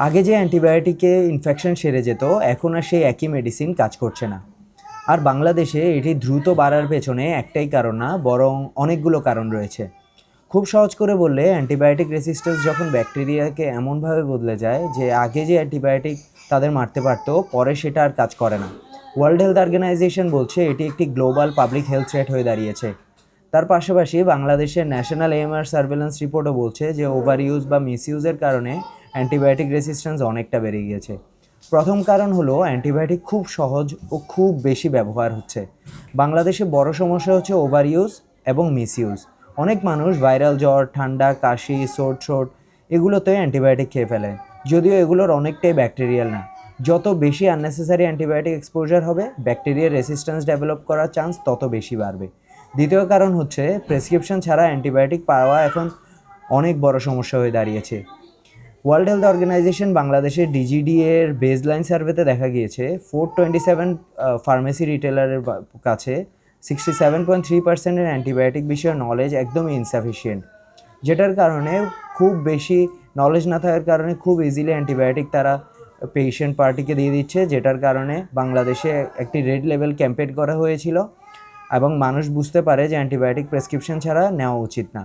আগে যে অ্যান্টিবায়োটিকে ইনফেকশন সেরে যেত, এখন আর সেই একই মেডিসিন কাজ করছে না। আর বাংলাদেশে এটি দ্রুত বাড়ার পেছনে একটাই কারণ না, বরং অনেকগুলো কারণ রয়েছে। খুব সহজ করে বললে, অ্যান্টিবায়োটিক রেসিস্ট্যান্স যখন ব্যাকটেরিয়াকে এমনভাবে বদলে যায় যে আগে যে অ্যান্টিবায়োটিক তাদের মারতে পারতো, পরে সেটা আর কাজ করে না। ওয়ার্ল্ড হেলথ অর্গানাইজেশন বলছে এটি একটি গ্লোবাল পাবলিক হেলথ থ্রেট হয়ে দাঁড়িয়েছে। তার পাশাপাশি বাংলাদেশের ন্যাশনাল এএমআর সার্ভেলেন্স রিপোর্টও বলছে যে ওভার ইউজ বা মিসইউজের কারণে অ্যান্টিবায়োটিক রেসিস্ট্যান্স অনেকটা বেড়ে গিয়েছে। প্রথম কারণ হলো অ্যান্টিবায়োটিক খুব সহজ ও খুব বেশি ব্যবহার হচ্ছে। বাংলাদেশে বড় সমস্যা হচ্ছে ওভার ইউজ এবং মিসইউজ। অনেক মানুষ ভাইরাল জ্বর, ঠান্ডা, কাশি, সোর থ্রোট এগুলোতে অ্যান্টিবায়োটিক খেয়ে ফেলে, যদিও এগুলোর অনেকটাই ব্যাকটেরিয়াল না। যত বেশি আননেসেসারি অ্যান্টিবায়োটিক এক্সপোজার হবে, ব্যাকটেরিয়ার রেসিস্ট্যান্স ডেভেলপ করার চান্স তত বেশি বাড়বে। দ্বিতীয় কারণ হচ্ছে প্রেসক্রিপশন ছাড়া অ্যান্টিবায়োটিক পাওয়া এখন অনেক বড় সমস্যা হয়ে দাঁড়িয়েছে। ওয়ার্ল্ড হেলথ অর্গানাইজেশন বাংলাদেশের ডিজিডি এর বেসলাইন সার্ভেতে দেখা গিয়েছে 427 ফার্মেসি রিটেলারের কাছে 67.3% অ্যান্টিবায়োটিক বিষয়ে নলেজ একদমই ইনসাফিসিয়েন্ট, যেটার কারণে খুব বেশি নলেজ না থাকার কারণে খুব ইজিলি অ্যান্টিবায়োটিক তারা পেশেন্ট পার্টিকে দিয়ে দিচ্ছে, যেটার কারণে বাংলাদেশে একটি রেড লেভেল ক্যাম্পেইন করা হয়েছিল এবং মানুষ বুঝতে পারে যে অ্যান্টিবায়োটিক প্রেসক্রিপশন ছাড়া নেওয়া উচিত না।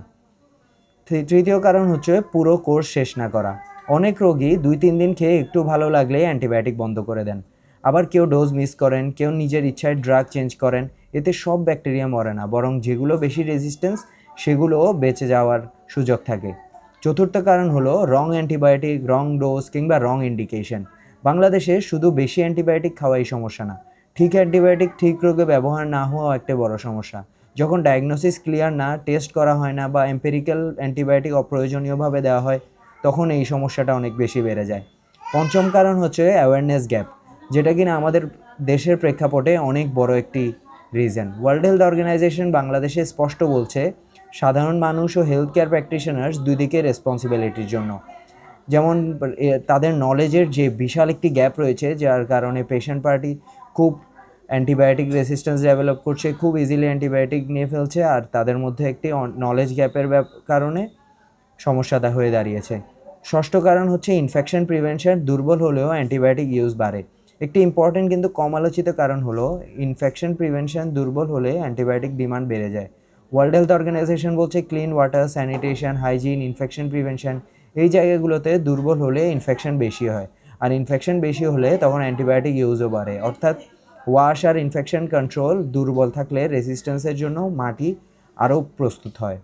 তৃতীয় কারণ হচ্ছে পুরো কোর্স শেষ না করা। অনেক রোগী 2-3 দিন খেয়ে একটু ভালো লাগলেই অ্যান্টিবায়োটিক বন্ধ করে দেন। আবার কেউ ডোজ মিস করেন, কেউ নিজের ইচ্ছায় ড্রাগ চেঞ্জ করেন। এতে সব ব্যাকটেরিয়া মরে না, বরং যেগুলো বেশি রেজিস্ট্যান্স সেগুলোও বেঁচে যাওয়ার সুযোগ থাকে। চতুর্থ কারণ হলো রং অ্যান্টিবায়োটিক, রং ডোজ কিংবা রং ইন্ডিকেশন। বাংলাদেশে শুধু বেশি অ্যান্টিবায়োটিক খাওয়াই সমস্যা না, ঠিক অ্যান্টিবায়োটিক ঠিক রোগে ব্যবহার না হওয়াও একটা বড় সমস্যা। যখন ডায়াগনোসিস ক্লিয়ার না, টেস্ট করা হয় না বা এম্পেরিক্যাল অ্যান্টিবায়োটিক অপ্রয়োজনীয়ভাবে দেওয়া হয়, তখন এই সমস্যাটা অনেক বেশি বেড়ে যায়। পঞ্চম কারণ হচ্ছে অ্যাওয়ারনেস গ্যাপ, যেটা কিনা আমাদের দেশের প্রেক্ষাপটে অনেক বড় একটি রিজন। ওয়ার্ল্ড হেলথ অর্গানাইজেশন বাংলাদেশে স্পষ্ট বলছে সাধারণ মানুষ ও হেলথ কেয়ার প্র্যাকটিশনার্স দুই দিকে রেসপন্সিবিলিটির জন্য। যেমন তাদের নলেজের যে বিশাল একটি গ্যাপ রয়েছে, যার কারণে পেশেন্ট পার্টি খুব অ্যান্টিবায়োটিক রেসিস্ট্যান্স ডেভেলপ করছে, খুব ইজিলি অ্যান্টিবায়োটিক নিয়ে ফেলছে, আর তাদের মধ্যে একটি নলেজ গ্যাপের কারণে সমস্যাটা হয়ে দাঁড়িয়েছে। ষষ্ঠ কারণ হচ্ছে ইনফেকশন প্রিভেনশন দুর্বল হলেও অ্যান্টিবায়োটিক ইউজ বাড়ে। একটি ইম্পর্টেন্ট কিন্তু কম আলোচিত কারণ হলো ইনফেকশন প্রিভেনশন দুর্বল হলে অ্যান্টিবায়োটিক ডিমান্ড বেড়ে যায়। ওয়ার্ল্ড হেলথ অর্গানাইজেশন বলছে clean water, sanitation, hygiene, infection prevention এই জায়গাগুলোতে দুর্বল হলে ইনফেকশন বেশি হয়, আর ইনফেকশন বেশি হলে তখন অ্যান্টিবায়োটিক ইউজও বাড়ে। অর্থাৎ ওয়াশ আর ইনফেকশন কন্ট্রোল দুর্বল থাকলে রেসিস্ট্যান্সের জন্য মাটি আরও প্রস্তুত হয়।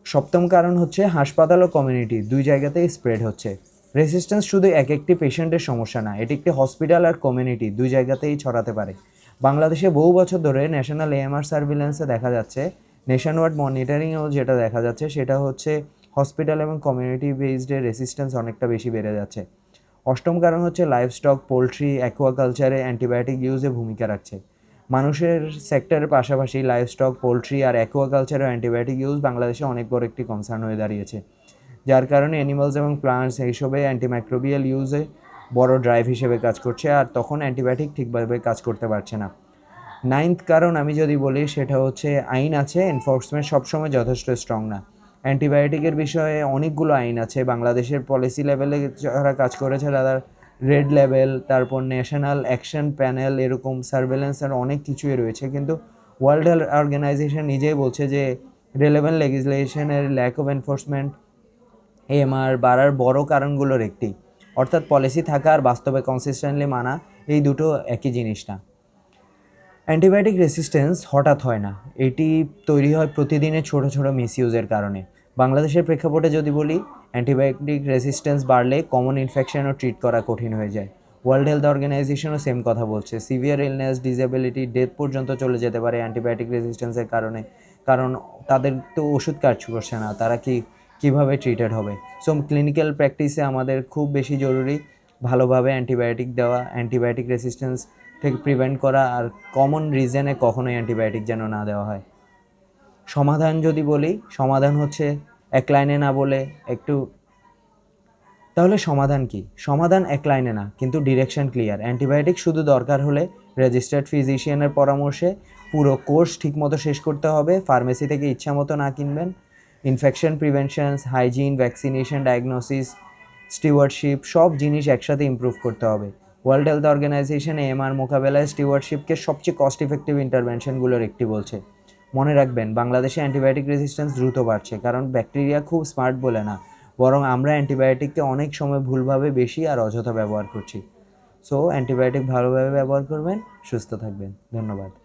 সপ্তম কারণ হচ্ছে হাসপাতাল ও কমিউনিটি দুই জায়গাতেই স্প্রেড হচ্ছে। রেসিস্ট্যান্স শুধু এক একটি পেশেন্টের সমস্যা না, এটি একটি হসপিটাল আর কমিউনিটি দুই জায়গাতেই ছড়াতে পারে। বাংলাদেশে বহু বছর ধরে ন্যাশনাল এএমআর সার্ভিলেন্সে দেখা যাচ্ছে, নেশন ওয়াইড মনিটরিংয়েও যেটা দেখা যাচ্ছে সেটা হচ্ছে হসপিটাল এবং কমিউনিটি বেসডে রেসিস্ট্যান্স অনেকটা বেশি বেড়ে যাচ্ছে। অষ্টম কারণ হচ্ছে লাইভস্টক, পোলট্রি, অ্যাকোয়াকালচারে অ্যান্টিবায়োটিক ইউজে ভূমিকা রাখছে। মানুষের সেক্টরের পাশাপাশি লাইভস্টক, পোলট্রি আর অ্যাকোয়াকালচারেও অ্যান্টিবায়োটিক ইউজ বাংলাদেশে অনেক বড় একটি কনসার্ন হয়ে দাঁড়িয়েছে, যার কারণে অ্যানিমালস এবং প্লান্টস এইসবে অ্যান্টিমাইক্রোবিয়াল ইউজে বড় ড্রাইভ হিসেবে কাজ করছে, আর তখন অ্যান্টিবায়োটিক ঠিকভাবে কাজ করতে পারছে না। নাইন্থ কারণ আমি যদি বলি সেটা হচ্ছে আইন আছে, এনফোর্সমেন্ট সবসময় যথেষ্ট স্ট্রং না। অ্যান্টিবায়োটিকের বিষয়ে অনেকগুলো আইন আছে, বাংলাদেশের পলিসি লেভেলে যারা কাজ করেছে তারা রেড লেভেল, তারপর ন্যাশনাল অ্যাকশন প্যানেল, এরকম সার্ভেলেন্সের অনেক কিছুই রয়েছে, কিন্তু ওয়ার্ল্ড হেলথ অর্গানাইজেশন নিজেই বলছে যে রেলেভেন্ট লেজিসলেশনের ল্যাক অফ এনফোর্সমেন্ট এএমআর বাড়ার বড় কারণগুলোর একটি। অর্থাৎ পলিসি থাকা আর বাস্তবে কনসিস্টেন্টলি মানা এই দুটো একই জিনিস না। অ্যান্টিবায়োটিক রেসিস্ট্যান্স হঠাৎ হয় না, এটি তৈরি হয় প্রতিদিনের ছোট ছোট মিসইউজের কারণে। বাংলাদেশের প্রেক্ষাপটে যদি বলি, অ্যান্টিবায়োটিক রেসিস্ট্যান্স বাড়লে কমন ইনফেকশনও ট্রিট করা কঠিন হয়ে যায়। ওয়ার্ল্ড হেলথ অর্গানাইজেশনও সেম কথা বলছে, সিভিয়ার ইলনেস, ডিসেবিলিটি, ডেথ পর্যন্ত চলে যেতে পারে অ্যান্টিবায়োটিক রেসিস্ট্যান্সের কারণে। কারণ তাদের তো ওষুধ কাজ করছে না, তারা কীভাবে ট্রিটেড হবে। সো ক্লিনিক্যাল প্র্যাকটিসে আমাদের খুব বেশি জরুরি ভালোভাবে অ্যান্টিবায়োটিক দেওয়া, অ্যান্টিবায়োটিক রেসিস্ট্যান্স থেকে প্রিভেন্ট করা, আর কমন রিজনে কখনোই অ্যান্টিবায়োটিক যেন না দেওয়া হয়। সমাধান যদি বলি, সমাধান হচ্ছে এক লাইনে না বলে একটু, তাহলে সমাধান কি? সমাধান এক লাইনে না, কিন্তু ডিরেকশন ক্লিয়ার। অ্যান্টিবায়োটিক শুধু দরকার হলে রেজিস্টার্ড ফিজিশিয়ানের পরামর্শে পুরো কোর্স ঠিকমতো শেষ করতে হবে, ফার্মেসি থেকে ইচ্ছা মতো না কিনবেন। ইনফেকশন প্রিভেনশনস, হাইজিন, ভ্যাকসিনেশন, ডায়াগনোসিস স্টিওয়ার্ডশিপ, সব জিনিস একসাথে ইমপ্রুভ করতে হবে। ওয়ার্ল্ড হেলথ অর্গানাইজেশন এএমআর মোকাবেলায় স্টিওয়ার্ডশিপকে সবচেয়ে কস্ট ইফেক্টিভ ইন্টারভেনশনগুলোর একটি বলছে। মনে রাখবেন, বাংলাদেশে অ্যান্টিবায়োটিক রেজিস্ট্যান্স দ্রুত বাড়ছে, কারণ ব্যাকটেরিয়া খুব স্মার্ট বলে না, বরং আমরা অ্যান্টিবায়োটিককে অনেক সময় ভুলভাবে বেশি আর অযথা ব্যবহার করছি। সো অ্যান্টিবায়োটিক ভালোভাবে ব্যবহার করবেন, সুস্থ থাকবেন। ধন্যবাদ।